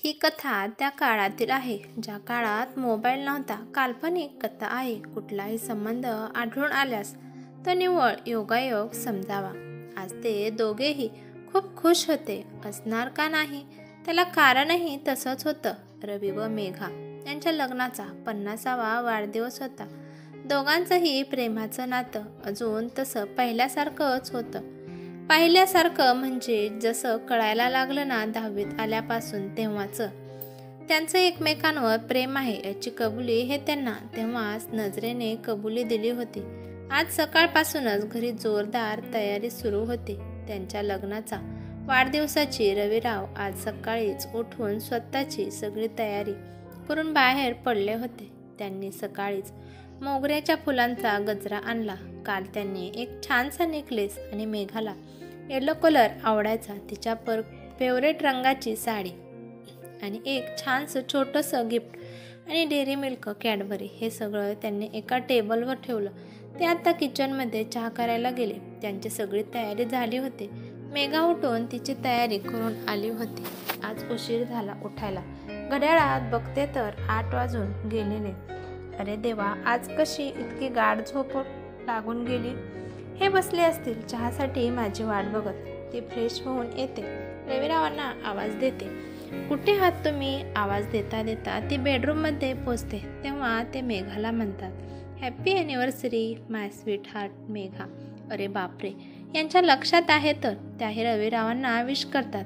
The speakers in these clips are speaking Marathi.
ही कथा त्या काळातील आहे ज्या काळात मोबाईल नव्हता. काल्पनिक कथा आहे. कुठलाही संबंध आढळून आल्यास तो निव्वळ योगायोग समजावा. आज ते दोघेही खूप खुश होते. असणार का नाही, त्याला कारणही तसंच होतं. रवी व मेघा यांच्या लग्नाचा 50वा वाढदिवस होता. दोघांचंही प्रेमाचं नातं अजून तसं पहिल्यासारखंच होतं. पाहिल्यासारखं म्हणजे जसं कळायला लागलं ना 10वीत आल्यापासून तेव्हाचं त्यांचं एकमेकांवर प्रेम आहे याची कबुली हे त्यांना तेव्हाच नजरेने कबुली दिली होती. आज सकाळपासूनच घरी जोरदार तयारी सुरू होती त्यांच्या लग्नाचा वाढदिवसाची. रविराव आज सकाळीच उठून स्वतःची सगळी तयारी करून बाहेर पडले होते. त्यांनी सकाळीच मोगऱ्याच्या फुलांचा गजरा आणला. काल त्यांनी एक छानसा नेकलेस आणि मेघाला येलो कलर आवडायचा तिच्या फेवरेट रंगाची साडी आणि एक छानसं छोटंसं गिफ्ट आणि डेअरी मिल्क कॅडबरी हे सगळं त्यांनी एका टेबलवर ठेवलं. ते आता किचनमध्ये चहा करायला गेले. त्यांची सगळी तयारी झाली होती. मेघा उठून तिची तयारी करून आली होती. आज उशीर झाला उठायला. घड्याळात बघते तर 8 वाजून गेलेले. अरे देवा, आज कशी इतकी गाढ झोप लागून गेली. हे बसले असतील चहासाठी माझी वाट बघत. ती फ्रेश होऊन येते. रविरावांना आवाज देते. कुठे आहात तुम्ही? आवाज देता देता ती बेडरूममध्ये पोचते. तेव्हा ते मेघाला म्हणतात, हॅपी ॲनिव्हर्सरी माय स्वीट हार्ट मेघा. अरे बापरे, यांच्या लक्षात आहे तर त्याही रविरावांना विश करतात.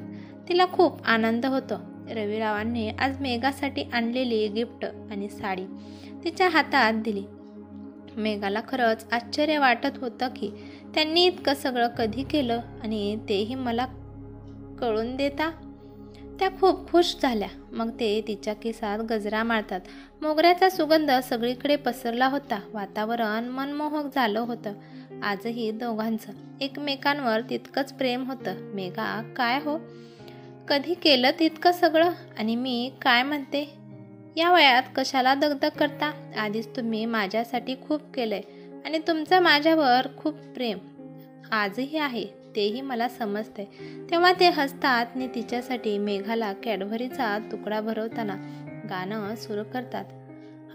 तिला खूप आनंद होतो. रविरावांनी आज मेघासाठी आणलेली गिफ्ट आणि साडी तिच्या हातात दिली. मेघाला खरंच आश्चर्य वाटत होतं की त्यांनी इतकं सगळं कधी केलं आणि तेही मला कळून देता. त्या खूप खुश झाल्या. मग ते तिच्या केसात गजरा मारतात. मोगऱ्याचा सुगंध सगळीकडे पसरला होता. वातावरण मनमोहक झालं होतं. आजही दोघांचं एकमेकांवर तितकंच प्रेम होतं. मेघा, काय हो, कधी केलं तितकं सगळं? आणि मी काय म्हणते, या वयात कशाला दगदग करता? आधीच तुम्ही माझ्यासाठी खूप केलंय आणि तुमचं माझ्यावर खूप प्रेम आजही आहे तेही मला समजतंय. तेव्हा ते हसतात आणि तिच्यासाठी मेघाला कॅडबरीचा तुकडा भरवताना गाणं सुरू करतात.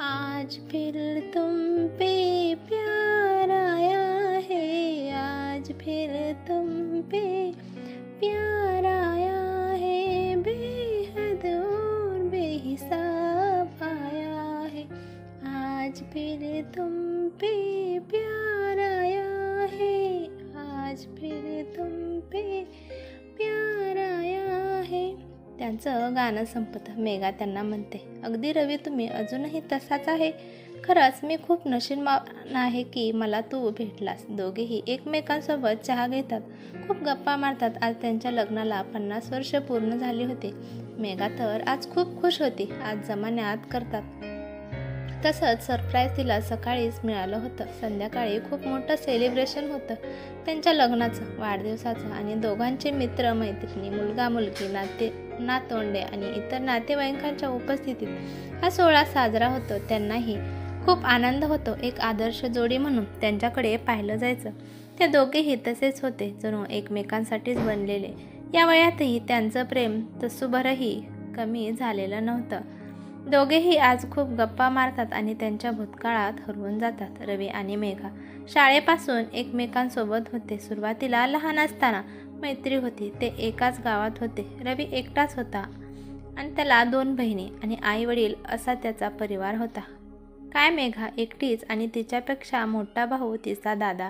आज फिर तुम पे प्यार आया है, आज फिर तुम पे प्यार आया है, बेहद और बेहिसाब आया है, आज फिर तुम पे प्यार आया है, आज फिर तुम पे प्यार आया है. त्यांचं गाणं संपतं. मेघा त्यांना म्हणते, अगदी रवी, तुम्ही अजूनही तसाच आहे. खरंच मी खूप नशीबवान आहे की मला तू भेटलास. दोघेही एकमेकांसोबत चहा घेतात, खूप गप्पा मारतात. आज त्यांच्या लग्नाला 50 वर्ष पूर्ण झाली होती. मेघा तर आज खूप खुश होती. आज जमान्यात करतात तसंच सरप्राईज तिला सकाळीच मिळालं होतं. संध्याकाळी खूप मोठं सेलिब्रेशन होतं त्यांच्या लग्नाचं, वाढदिवसाचं आणि दोघांचे मित्र मैत्रिणी, मुलगा मुलगी, नातवंडे आणि इतर नातेवाईकांच्या उपस्थितीत हा सोहळा साजरा होतो. त्यांनाही खूप आनंद होतो. एक आदर्श जोडी म्हणून त्यांच्याकडे पाहिलं जायचं. ते दोघेही तसेच होते, जणू एकमेकांसाठीच बनलेले. या वयातही त्यांचं प्रेम तसूभरही कमी झालेलं नव्हतं. दोघेही आज खूप गप्पा मारतात आणि त्यांच्या भूतकाळात हरवून जातात. रवी आणि मेघा शाळेपासून एकमेकांसोबत होते. सुरुवातीला लहान असताना मैत्री होती. ते एकाच गावात होते. रवी एकटाच होता आणि त्याला 2 बहिणी आणि आई वडील असा त्याचा परिवार होता. काय मेघा एकटीच आणि तिच्यापेक्षा मोठा भाऊ तिचा दादा,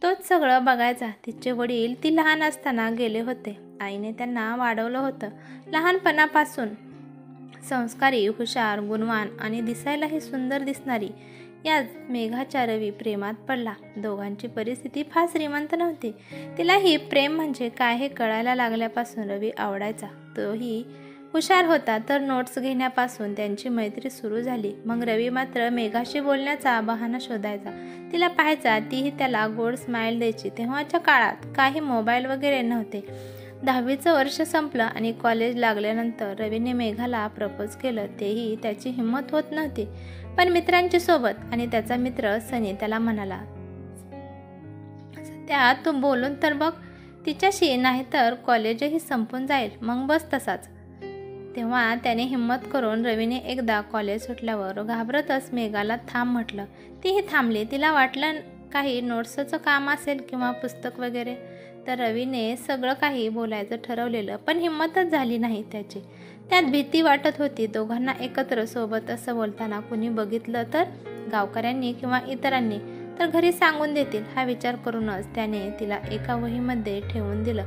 तोच सगळं बघायचा. तिचे वडील ती लहान असताना गेले होते. आईने त्यांना वाढवलं होतं. लहानपणापासून संस्कारी, हुशार, गुणवान आणि दिसायलाही सुंदर दिसणारी या मेघाच्या रवी प्रेमात पडला. दोघांची परिस्थिती फार श्रीमंत नव्हती. तिलाही प्रेम म्हणजे काय हे कळायला लागल्यापासून रवी आवडायचा. तोही हुशार होता, तर नोट्स घेण्यापासून त्यांची मैत्री सुरू झाली. मग रवी मात्र मेघाशी बोलण्याचा बहाणा शोधायचा. तिला पाहायचा, तीही त्याला गोड स्माईल द्यायची. तेव्हाच्या काळात काही मोबाईल वगैरे नव्हते. 10वीचं वर्ष संपलं आणि कॉलेज लागल्यानंतर रवीने मेघाला प्रपोज केलं. तेही त्याची हिंमत होत नव्हती. पण मित्रांची सोबत आणि त्याचा मित्र सनी त्याला म्हणाला, त्या तू बोलून तर बघ तिच्याशी, नाहीतर कॉलेजही संपून जाईल, मग बस तसाच. तेव्हा त्याने हिंमत करून रवीने एकदा कॉलेज सुटल्यावर घाबरतच मेघाला थांब म्हटलं. तीही थांबली. तिला वाटलं काही नोट्सचं काम असेल किंवा पुस्तक वगैरे. तर रवीने सगळं काही बोलायचं ठरवलेलं, पण हिंमतच झाली नाही त्याची. त्यात भीती वाटत होती दोघांना एकत्र सोबत असं बोलताना कुणी बघितलं तर, गावकऱ्यांनी किंवा इतरांनी तर घरी सांगून देतील हा विचार करूनच त्याने तिला एका वहीमध्ये ठेवून दिलं.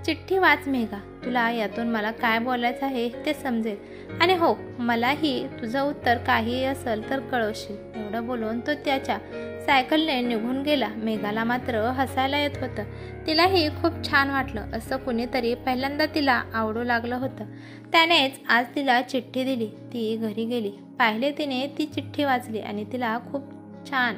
चिठ्ठी वाच मेघा, तुला यातून मला काय बोलायचं आहे ते समजेल, आणि हो, मलाही तुझं उत्तर काही असेल तर कळवशील. एवढं बोलून तो त्याच्या सायकलने निघून गेला. मेघाला मात्र हसायला येत होतं. तिलाही खूप छान वाटलं. असं कुणीतरी पहिल्यांदा तिला आवडू लागलं होतं. त्यानेच आज तिला चिठ्ठी दिली. ती घरी गेली, पाहिले तिने ती चिठ्ठी वाचली आणि तिला खूप छान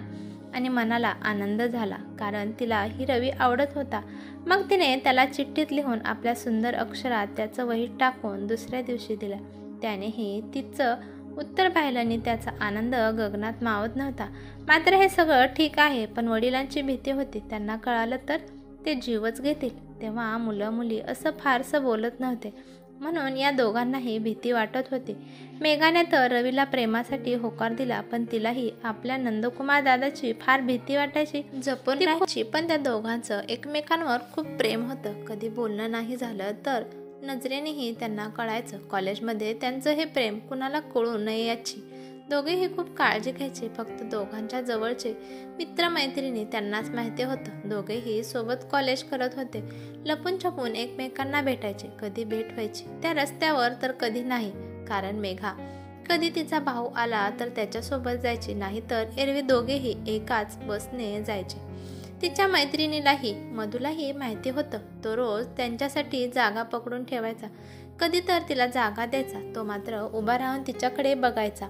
आणि मनाला आनंद झाला, कारण तिला ही रवी आवडत होता. मग तिने त्याला चिठ्ठीत लिहून आपल्या सुंदर अक्षरात त्याचं वहीत टाकून दुसऱ्या दिवशी दिलं. त्यानेही तिचं उत्तर पाहिलं आणि त्याचा आनंद गगनात मावत नव्हता. मात्र हे सगळं ठीक आहे, पण वडिलांची भीती होती. त्यांना कळालं तर ते जीवच घेतील. तेव्हा मुलं मुली असं फारसं बोलत नव्हते, म्हणून या दोघांनाही भीती वाटत होती. मेघाने तर रवीला प्रेमासाठी होकार दिला, पण तिलाही आपल्या नंदकुमार दादाची फार भीती वाटायची. जपून राहायची. पण त्या दोघांचं एकमेकांवर खूप प्रेम होतं. कधी बोलणं नाही झालं तर नजरेनेही त्यांना कळायचं. कॉलेजमध्ये त्यांचं हे प्रेम कुणाला कळू नये याची दोघेही खूप काळजी घ्यायचे. फक्त दोघांच्या जवळचे मित्रमैत्रिणी त्यांनाच माहिती होतं. दोघेही सोबत कॉलेज करत होते. लपून छपून एकमेकांना भेटायचे. कधी भेट व्हायची त्या रस्त्यावर तर कधी नाही, कारण मेघा कधी तिचा भाऊ आला तर त्याच्यासोबत जायची, नाहीतर एरवी दोघेही एकाच बसने जायचे. तिच्या मैत्रिणीलाही, मधुलाही माहिती होतं. तो रोज त्यांच्यासाठी जागा पकडून ठेवायचा. कधी तर तिला जागा द्यायचा. तो मात्र उभा राहून तिच्याकडे बघायचा.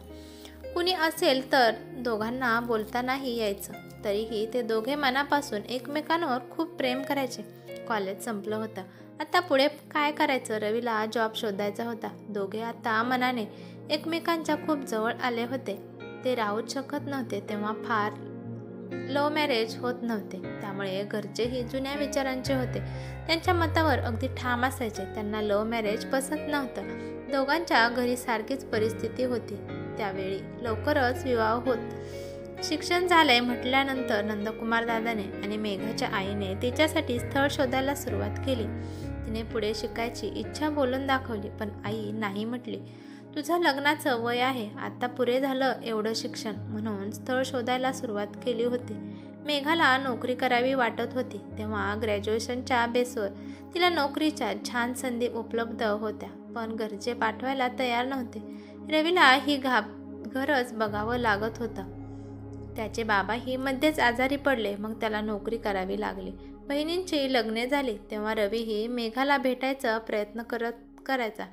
कुणी असेल तर दोघांना बोलतानाही यायचं. तरीही ते दोघे मनापासून एकमेकांवर खूप प्रेम करायचे. कॉलेज संपलं होतं. आता पुढे काय करायचं? रवीला जॉब शोधायचा होता. दोघे आता मनाने एकमेकांच्या खूप जवळ आले होते. ते राहूच शकत नव्हते. तेव्हा फार लव्ह मॅरेज होत नव्हते, त्यामुळे घरचेही जुन्या विचारांचे होते. त्यांच्या मतावर अगदी ठाम असायचे. त्यांना लव्ह मॅरेज पसंत नव्हतं. दोघांच्या घरी सारखीच परिस्थिती होती. त्यावेळी लवकरच विवाह होत. शिक्षण झालंय म्हटल्यानंतर नंदकुमार दादाने आणि मेघाच्या आईने तिच्यासाठी स्थळ शोधायला सुरुवात केली. तिने पुढे शिकायची इच्छा बोलून दाखवली, पण आई नाही म्हटली. तुझं लग्नाचं वय आहे, आता पुरे झालं एवढं शिक्षण, म्हणून स्थळ शोधायला सुरुवात केली होती. मेघाला नोकरी करावी वाटत होती. तेव्हा ग्रॅज्युएशनच्या बेसवर तिला नोकरीच्या छान संधी उपलब्ध होत्या, पण घरचे पाठवायला तयार नव्हते. रवीला ही घरच बघावं लागत होतं. त्याचे बाबाही मध्येच आजारी पडले. मग त्याला नोकरी करावी लागली. बहिणींची लग्ने झाली. तेव्हा रवीही मेघाला भेटायचा प्रयत्न करायचा,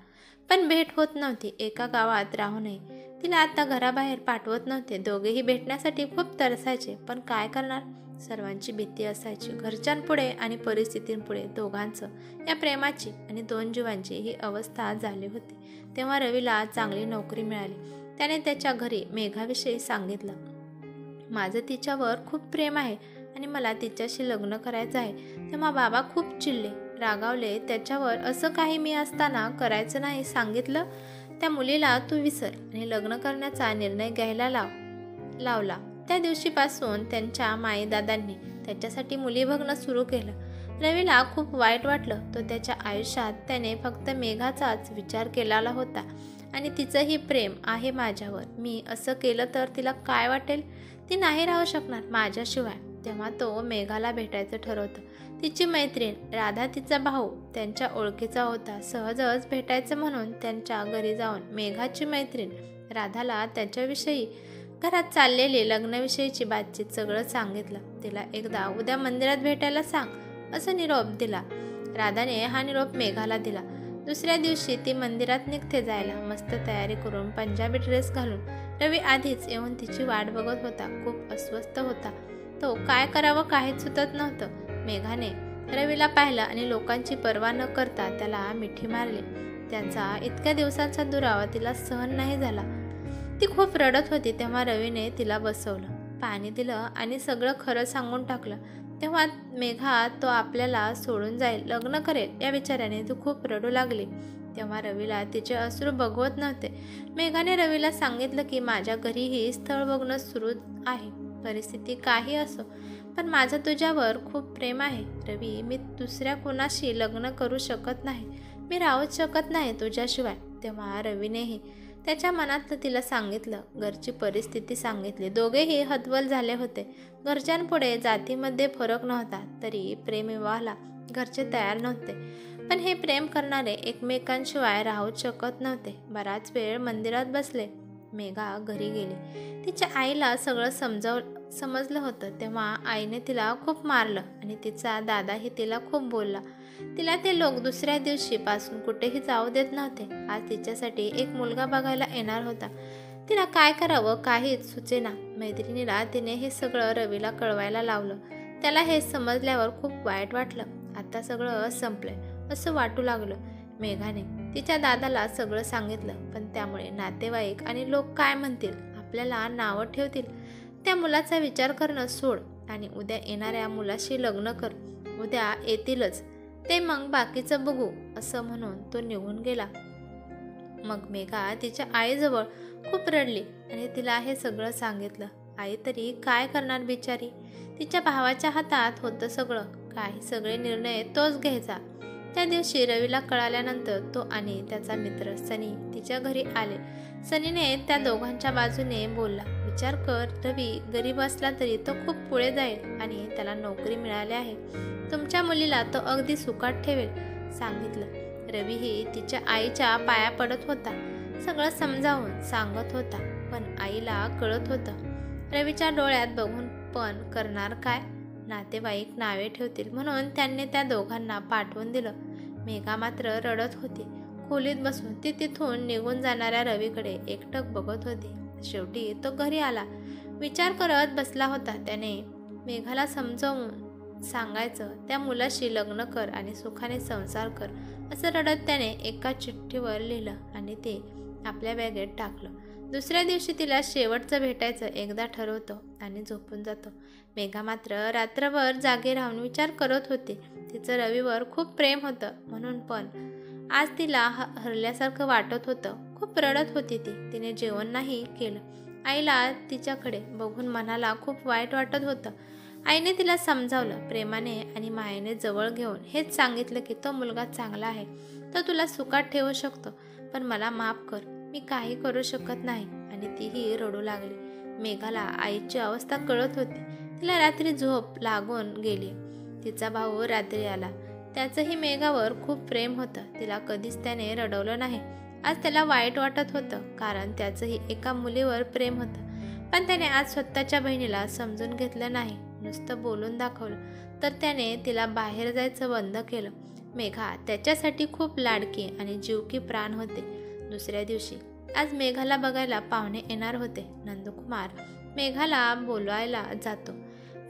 पण भेट होत नव्हती. एका गावात राहूनही तिला आता घराबाहेर पाठवत नव्हते. दोघेही भेटण्यासाठी खूप तरसायचे, पण काय करणार? सर्वांची भीती असायची. घरच्यांपुढे आणि परिस्थितींपुढे दोघांचं या प्रेमाची आणि दोन जीवांची ही अवस्था झाली होती. तेव्हा रवीला चांगली नोकरी मिळाली. त्याने त्याच्या घरी मेघाविषयी सांगितलं. माझं तिच्यावर खूप प्रेम आहे आणि मला तिच्याशी लग्न करायचं आहे. तेव्हा बाबा खूप चिडले, रागावले त्याच्यावर. असं काही मी असताना करायचं नाही सांगितलं. त्या मुलीला तू विसर आणि लग्न करण्याचा निर्णय घ्यायला लावला. त्या दिवशीपासून त्यांच्या माईदादांनी त्याच्यासाठी मुली बघणं सुरू केलं. रवीला खूप वाईट वाटलं. तो त्याच्या आयुष्यात त्याने फक्त मेघाचाच विचार केलेला होता आणि तिचंही प्रेम आहे माझ्यावर. मी असं केलं तर तिला काय वाटेल? ती नाही राहू शकणार माझ्याशिवाय. तेव्हा तो मेघाला भेटायचं ठरवतं. तिची मैत्रीण राधा, तिचा भाऊ त्यांच्या ओळखीचा होता. सहजच भेटायचं म्हणून त्यांच्या घरी जाऊन मेघाची मैत्रीण राधाला त्याच्याविषयी घरात चाललेली लग्नाविषयीची बातचीत सगळं सांगितलं. तिला एकदा उद्या मंदिरात भेटायला सांग असं निरोप दिला. राधाने हा निरोप मेघाला दिला. दुसऱ्या दिवशी ती मंदिरात निघते जायला. मस्त तयारी करून पंजाबी ड्रेस घालून रवी आधीच येऊन तिची वाट बघत होता. खूप अस्वस्थ होता तो. काय करावं काहीच सुचत नव्हतं. मेघाने रवीला पाहिलं आणि लोकांची पर्वा न करता त्याला मिठी मारली. त्यांचा इतक्या दिवसांचा दुरावा तिला सहन नाही झाला. ती खूप रडत होती. तेव्हा रवीने तिला बसवलं, पाणी दिलं आणि सगळं खरं सांगून टाकलं. तेव्हा मेघा तो आपल्याला सोडून जाईल, लग्न करेल या विचाराने ती खूप रडू लागली. तेव्हा रवीला तिचे अश्रू बघवत नव्हते. मेघाने रवीला सांगितलं की माझ्या घरीही स्थळ बघणं सुरू आहे. परिस्थिती काही असो, पण माझं तुझ्यावर खूप प्रेम आहे रवी. मी दुसऱ्या कोणाशी लग्न करू शकत नाही. मी राहूच शकत नाही तुझ्याशिवाय. तेव्हा रवीनेही त्याच्या मनातलं तिला सांगितलं. घरची परिस्थिती सांगितली. दोघेही हतबल झाले होते. घरच्यांपुढे जातीमध्ये फरक नव्हता, तरी प्रेमविवाहाला घरचे तयार नव्हते. पण हे प्रेम करणारे एकमेकांशिवाय राहूच शकत नव्हते. बराच वेळ मंदिरात बसले. मेघा घरी गेली. तिच्या आईला सगळं समजलं होतं. तेव्हा आईने तिला खूप मारलं आणि तिचा दादाही तिला खूप बोलला. तिला ते लोक दुसऱ्या दिवशीपासून कुठेही जाऊ देत नव्हते. आज तिच्यासाठी एक मुलगा बघायला येणार होता. तिला काय करावं काहीच सुचेना. मैत्रिणीला तिने हे सगळं रवीला कळवायला लावलं. त्याला हे समजल्यावर खूप वाईट वाटलं. आता सगळं संपलंय असं वाटू लागलं. मेघाने तिच्या दादाला सगळं सांगितलं, पण त्यामुळे नातेवाईक आणि लोक काय म्हणतील, आपल्याला नावं ठेवतील. त्या मुलाचा विचार करणं सोड आणि उद्या येणाऱ्या मुलाशी लग्न कर. उद्या येतीलच ते, मग बाकीचं बघू असं म्हणून तो निघून गेला. मग मेघा तिच्या आईजवळ खूप रडली आणि तिला हे सगळं सांगितलं. आई तरी काय करणार बिचारी. तिच्या भावाच्या हातात होतं सगळं. काही सगळे निर्णय तोच घ्यायचा. त्या दिवशी रवीला कळाल्यानंतर तो आणि त्याचा मित्र सनी तिच्या घरी आले. सनीने त्या दोघांच्या बाजूने बोलला. विचार कर, रवी गरीब असला तरी तो खूप पुढे जाईल आणि त्याला नोकरी मिळाली आहे. तुमच्या मुलीला तो अगदी सुखात ठेवेल सांगितलं. रवीही तिच्या आईच्या पाया पडत होता. सगळं समजावून सांगत होता, पण आईला कळत होतं. रवीच्या डोळ्यात बघून पण करणार काय. नातेवाईक नावे ठेवतील म्हणून त्यांनी त्या दोघांना पाठवून दिलं. मेघा मात्र रडत होती. खोलीत बसून ती तिथून निघून जाणाऱ्या रवीकडे एकटक बघत होती. शेवटी तो घरी आला. विचार करत बसला होता. त्याने मेघाला समजावून सांगायचं, त्या मुलाशी लग्न कर आणि सुखाने संसार कर असं रडत त्याने एका चिठ्ठीवर लिहिलं आणि ते आपल्या बॅगेत टाकलं. दुसऱ्या दिवशी तिला शेवटचं भेटायचं एकदा ठरवतो आणि झोपून जातो. मेघा मात्र रात्रभर जागे राहून विचार करत होती. तिचं रवीवर खूप प्रेम होतं म्हणून, पण आज तिला हरल्यासारखं वाटत होतं. खूप रडत होती ती. तिने जेवण नाही केलं. आईला तिच्याकडे बघून मनाला खूप वाईट वाटत होतं. आईने तिला समजावलं. प्रेमाने आणि मायेने जवळ घेऊन हेच सांगितलं की तो मुलगा चांगला आहे, तो तुला सुखात ठेवू शकतो, पण मला माफ कर, मी काही करू शकत नाही. आणि तीही रडू लागली. मेघाला आईची अवस्था कळत होती. तिला रात्री झोप लागून गेली. तिचा भाऊ रात्री आला. त्याचंही मेघावर खूप प्रेम होतं. तिला कधीच त्याने रडवलं नाही. आज त्याला वाईट वाटत होतं, कारण त्याचंही एका मुलीवर प्रेम होतं. पण त्याने आज स्वतःच्या बहिणीला समजून घेतलं नाही. नुसतं बोलून दाखवलं. तर त्याने तिला बाहेर जायचं बंद केलं. मेघा त्याच्यासाठी खूप लाडकी आणि जीव की प्राण होते. दुसऱ्या दिवशी आज मेघाला बघायला पाहुणे येणार होते. नंदकुमार मेघाला बोलवायला जातो,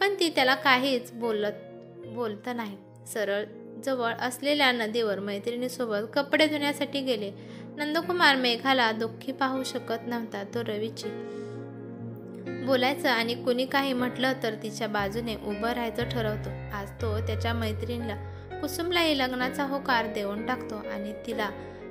पण ती त्याला काहीच बोलत नाही. सरळ जवळ असलेल्या नदीवर मैत्रिणीसोबत कपडे धुण्यासाठी गेले. नंदकुमार मेघाला दुःखी पाहू शकत नव्हता. तो रवीची बोलायचं आणि कुणी काही म्हटलं तर तिच्या बाजूने उभं राहायचं ठरवतो. आज तो त्याच्या मैत्रिणीला कुसुमलाही लग्नाचा होकार देऊन टाकतो आणि तिला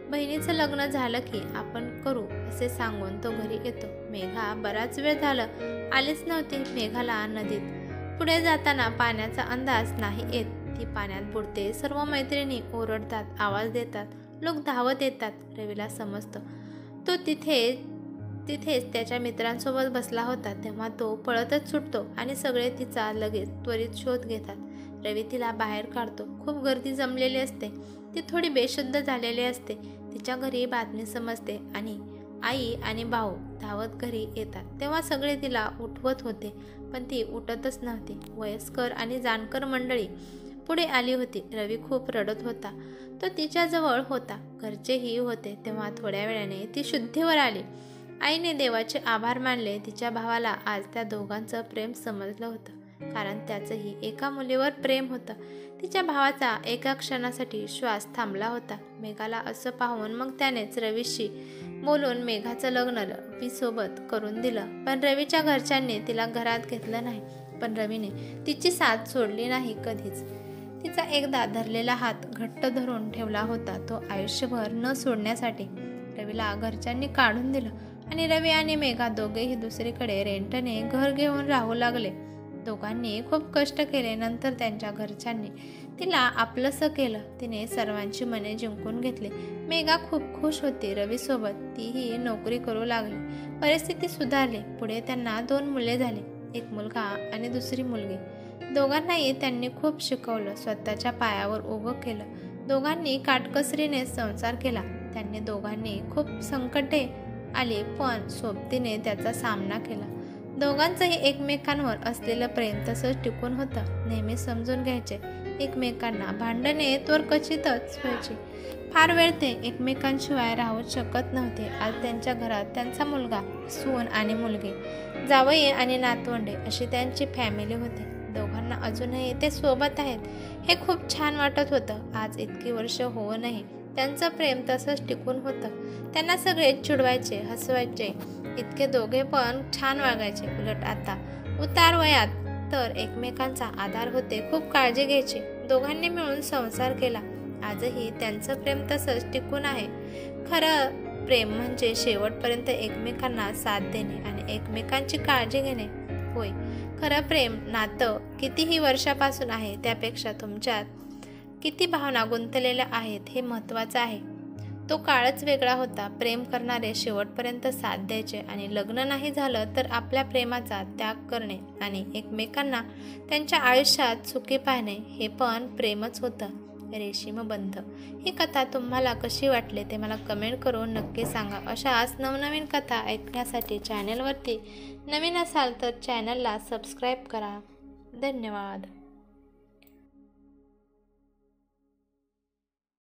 बहिणीचं लग्न झालं की आपण करू असे सांगून तो घरी येतो. मेघा बराच वेळ झालं आलीच नव्हती. मेघाला नदीत पुढे जाताना पाण्याचा अंदाज नाही येत. ती पाण्यात बुडते. सर्व मैत्रिणी ओरडतात, आवाज देतात, लोक धावत येतात. रवीला समजतं तो तिथेच त्याच्या मित्रांसोबत बसला होता. तेव्हा तो पळतच सुटतो आणि सगळे तिचा लगेच त्वरित शोध घेतात. रवी तिला बाहेर काढतो. खूप गर्दी जमलेली असते. ती थोडी बेशुद्ध झालेली असते. तिच्या घरी बातमी समजते आणि आई आणि भाऊ धावत घरी येतात. तेव्हा सगळे तिला उठवत होते, पण ती उठतच नव्हती. वयस्कर आणि जाणकार मंडळी पुढे आली होती. रवी खूप रडत होता. तो तिच्याजवळ होता. घरचेही होते. तेव्हा थोड्या वेळाने ती शुद्धीवर आली. आईने देवाचे आभार मानले. तिच्या भावाला आज त्या दोघांचं प्रेम समजलं होतं, कारण त्याचंही एका मुलीवर प्रेम होतं. तिच्या भावाचा एका क्षणासाठी श्वास थांबला होता. मेघाला असं पाहून मग त्यानेच रवीशी बोलून मेघाचं लग्न रवीसोबत करून दिलं. पण रवीच्या घरच्यांनी तिला घरात घेतलं नाही. पण रवीने तिची साथ सोडली नाही कधीच. तिचा एकदा धरलेला हात घट्ट धरून ठेवला होता, तो आयुष्यभर न सोडण्यासाठी. रवीला घरच्यांनी काढून दिलं आणि रवी आणि मेघा दोघेही दुसरीकडे रेंटने घर घेऊन राहू लागले. दोघांनी खूप कष्ट केले. नंतर त्यांच्या घरच्यांनी तिला आपलंसं केलं. तिने सर्वांची मने जिंकून घेतली. मेघा खूप खुश होती रवीसोबत. तीही नोकरी करू लागली. परिस्थिती सुधारली. पुढे त्यांना 2 मुले झाली, एक मुलगा आणि दुसरी मुलगी. दोघांनाही त्यांनी खूप शिकवलं, स्वतःच्या पायावर उभं केलं. दोघांनी काटकसरीने संसार केला. त्यांनी दोघांनी खूप संकटे आली, पण सोबतीने त्याचा सामना केला. दोघांचंही एकमेकांवर असलेलं प्रेम तसंच टिकून होतं. नेहमी समजून घ्यायचे एकमेकांना. भांडणे त्वरकचितच व्हायची. फार वेळ ते एकमेकांशिवाय राहू शकत नव्हते. आज त्यांच्या घरात त्यांचा मुलगा, सून आणि मुलगी, जावई आणि नातवंडे अशी त्यांची फॅमिली होती. दोघांना अजूनही ते सोबत आहेत हे खूप छान वाटत होतं. आज इतकी वर्ष होऊनही त्यांचं प्रेम तसंच टिकून होतं. त्यांना सगळे चिडवायचे, हसवायचे, इतके दोघे पण छान वागायचे. उलट आता उतार वयात तर एकमेकांचा आधार होते, खूप काळजी घ्यायची. दोघांनी मिळून संसार केला. आजही त्यांचं प्रेम तसंच टिकून आहे. खरं प्रेम म्हणजे शेवटपर्यंत एकमेकांना साथ देणे आणि एकमेकांची काळजी घेणे होय. खरं प्रेम नातं कितीही वर्षापासून आहे त्यापेक्षा तुमच्यात किती भावना गुंतलेल्या आहेत हे महत्त्वाचं आहे. तो काळच वेगळा होता. प्रेम करणारे शेवटपर्यंत साथ द्यायचे आणि लग्न नाही झालं तर आपल्या प्रेमाचा त्याग करणे आणि एकमेकांना त्यांच्या आयुष्यात सुखी पाहणे हे पण प्रेमच होतं. रेशीमबंध ही कथा तुम्हाला कशी वाटली ते मला कमेंट करून नक्की सांगा. अशाच नवनवीन कथा ऐकण्यासाठी चॅनलवरती नवीन असाल तर चॅनलला सबस्क्राईब करा. धन्यवाद.